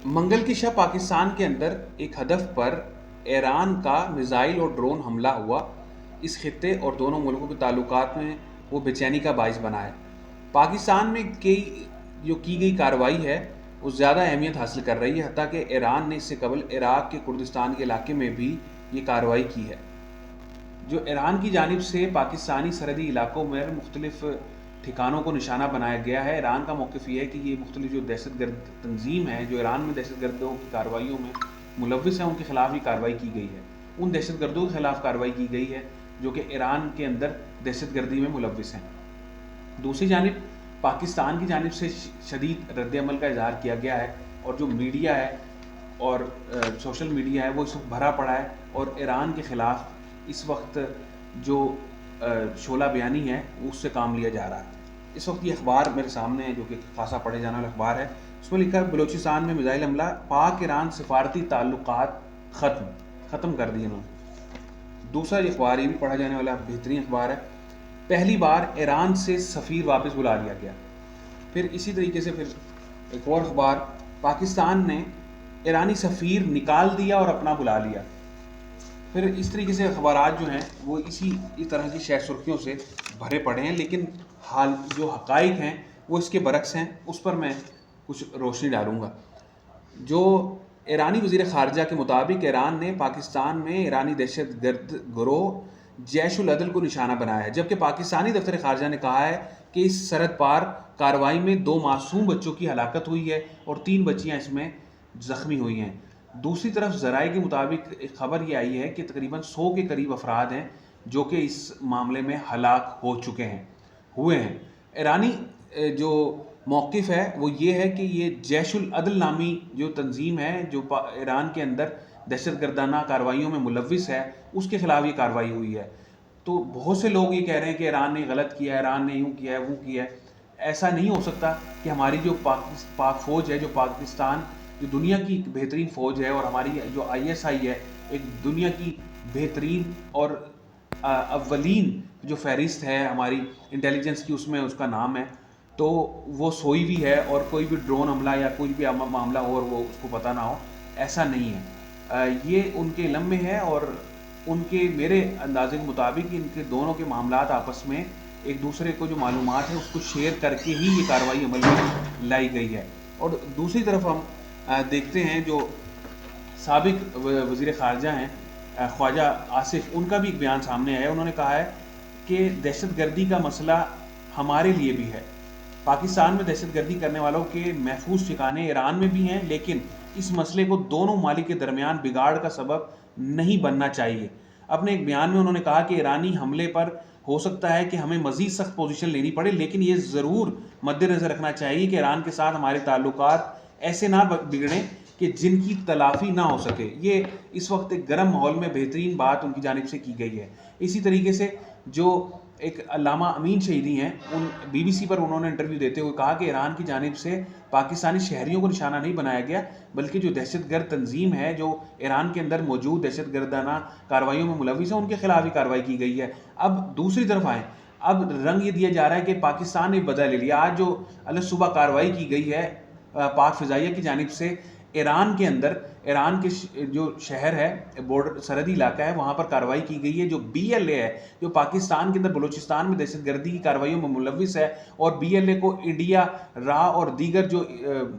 منگل کی شب پاکستان کے اندر ایک ہدف پر ایران کا میزائل اور ڈرون حملہ ہوا. اس خطے اور دونوں ملکوں کے تعلقات میں وہ بے چینی کا باعث بنا ہے. پاکستان میں جو کی گئی کارروائی ہے وہ زیادہ اہمیت حاصل کر رہی ہے، حتیٰ کہ ایران نے اس سے قبل عراق کے کردستان کے علاقے میں بھی یہ کارروائی کی ہے. جو ایران کی جانب سے پاکستانی سرحدی علاقوں میں مختلف ٹھکانوں کو نشانہ بنایا گیا ہے. ایران کا موقف یہ ہے کہ یہ مختلف جو دہشت گرد تنظیم ہیں جو ایران میں دہشت گردوں کی کارروائیوں میں ملوث ہیں، ان کے خلاف ہی کارروائی کی گئی ہے. ان دہشت گردوں کے خلاف کارروائی کی گئی ہے جو کہ ایران کے اندر دہشت گردی میں ملوث ہیں. دوسری جانب پاکستان کی جانب سے شدید رد عمل کا اظہار کیا گیا ہے، اور جو میڈیا ہے اور سوشل میڈیا ہے وہ اس وقت بھرا پڑا ہے، اور ایران کے خلاف اس وقت جو شعلہ بیانی ہے اس سے کام لیا جا رہا ہے. اس وقت یہ اخبار میرے سامنے ہے جو کہ خاصا پڑھے جانے والا اخبار ہے. اس میں لکھا ہے بلوچستان میں میزائل حملہ، پاک ایران سفارتی تعلقات ختم کر دیے انہوں نے. دوسرا یہ اخبار یہ بھی پڑھا جانے والا بہترین اخبار ہے، پہلی بار ایران سے سفیر واپس بلا لیا گیا. پھر اسی طریقے سے پھر ایک اور اخبار، پاکستان نے ایرانی سفیر نکال دیا اور اپنا بلا لیا. پھر اس طریقے سے اخبارات جو ہیں وہ اسی طرح کی شہ سرخیوں سے بھرے پڑے ہیں، لیکن حال جو حقائق ہیں وہ اس کے برعکس ہیں. اس پر میں کچھ روشنی ڈالوں گا. جو ایرانی وزیر خارجہ کے مطابق ایران نے پاکستان میں ایرانی دہشت گرد گروہ جیش العدل کو نشانہ بنایا ہے، جبکہ پاکستانی دفتر خارجہ نے کہا ہے کہ اس سرحد پار کارروائی میں 2 معصوم بچوں کی ہلاکت ہوئی ہے اور 3 بچیاں اس میں زخمی ہوئی ہیں. دوسری طرف ذرائع کے مطابق ایک خبر یہ آئی ہے کہ تقریباً 100 کے قریب افراد ہیں جو کہ اس معاملے میں ہلاک ہوئے ہیں. ایرانی جو موقف ہے وہ یہ ہے کہ یہ جیش العدل نامی جو تنظیم ہے جو ایران کے اندر دہشت گردانہ کارروائیوں میں ملوث ہے، اس کے خلاف یہ کارروائی ہوئی ہے. تو بہت سے لوگ یہ کہہ رہے ہیں کہ ایران نے غلط کیا ہے، ایران نے یوں کیا ہے وہ کیا ہے. ایسا نہیں ہو سکتا کہ ہماری جو پاک فوج ہے، جو پاکستان جو دنیا کی بہترین فوج ہے، اور ہماری جو ISI ہے ایک دنیا کی بہترین اور اولین جو فہرست ہے ہماری انٹیلیجنس کی، اس میں اس کا نام ہے، تو وہ سوئی بھی ہے اور کوئی بھی ڈرون حملہ یا کوئی بھی معاملہ اور وہ اس کو پتہ نہ ہو، ایسا نہیں ہے. یہ ان کے علم میں ہے، اور ان کے میرے اندازے کے مطابق ان کے دونوں کے معاملات آپس میں ایک دوسرے کو جو معلومات ہے اس کو شیئر کر کے ہی یہ کارروائی عمل میں لائی گئی ہے. اور دوسری طرف ہم دیکھتے ہیں جو سابق وزیر خارجہ ہیں خواجہ آصف، ان کا بھی ایک بیان سامنے آیا. انہوں نے کہا ہے کہ دہشت گردی کا مسئلہ ہمارے لیے بھی ہے. پاکستان میں دہشت گردی کرنے والوں کے محفوظ ٹھکانے ایران میں بھی ہیں، لیکن اس مسئلے کو دونوں ممالک کے درمیان بگاڑ کا سبب نہیں بننا چاہیے. اپنے ایک بیان میں انہوں نے کہا کہ ایرانی حملے پر ہو سکتا ہے کہ ہمیں مزید سخت پوزیشن لینی پڑے، لیکن یہ ضرور مد نظر رکھنا چاہیے کہ ایران کے ساتھ ہمارے تعلقات ایسے نہ بگڑیں کہ جن کی تلافی نہ ہو سکے. یہ اس وقت ایک گرم ماحول میں بہترین بات ان کی جانب سے کی گئی ہے. اسی طریقے سے جو ایک علامہ امین شہیدی ہیں، ان BBC پر انہوں نے انٹرویو دیتے ہوئے کہا کہ ایران کی جانب سے پاکستانی شہریوں کو نشانہ نہیں بنایا گیا، بلکہ جو دہشت گرد تنظیم ہے جو ایران کے اندر موجود دہشت گردانہ کارروائیوں میں ملوث ہیں ان کے خلاف ہی کارروائی کی گئی ہے. اب دوسری طرف آئیں، اب رنگ یہ دیا جا رہا ہے کہ پاکستان نے بدلہ لے لیا. آج جو الگ صبح کارروائی کی گئی ہے پاک فضائیہ کی جانب سے ایران کے اندر، ایران کے جو شہر ہے بارڈر سرحدی علاقہ ہے وہاں پر کارروائی کی گئی ہے. جو BLA ہے جو پاکستان کے اندر بلوچستان میں دہشت گردی کی کارروائیوں میں ملوث ہے، اور BLA کو انڈیا، اور دیگر جو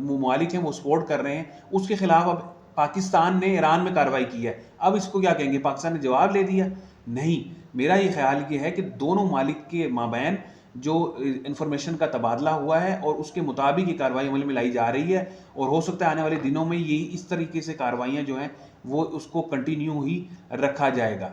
ممالک ہیں وہ سپورٹ کر رہے ہیں، اس کے خلاف اب پاکستان نے ایران میں کارروائی کی ہے. اب اس کو کیا کہیں گے، پاکستان نے جواب لے دیا؟ نہیں. میرا یہ خیال یہ ہے کہ دونوں ممالک کے مابین جو انفارمیشن کا تبادلہ ہوا ہے اور اس کے مطابق یہ کارروائی عمل میں لائی جا رہی ہے، اور ہو سکتا ہے آنے والے دنوں میں یہ اس طریقے سے کارروائیاں جو ہیں وہ اس کو کنٹینیو ہی رکھا جائے گا.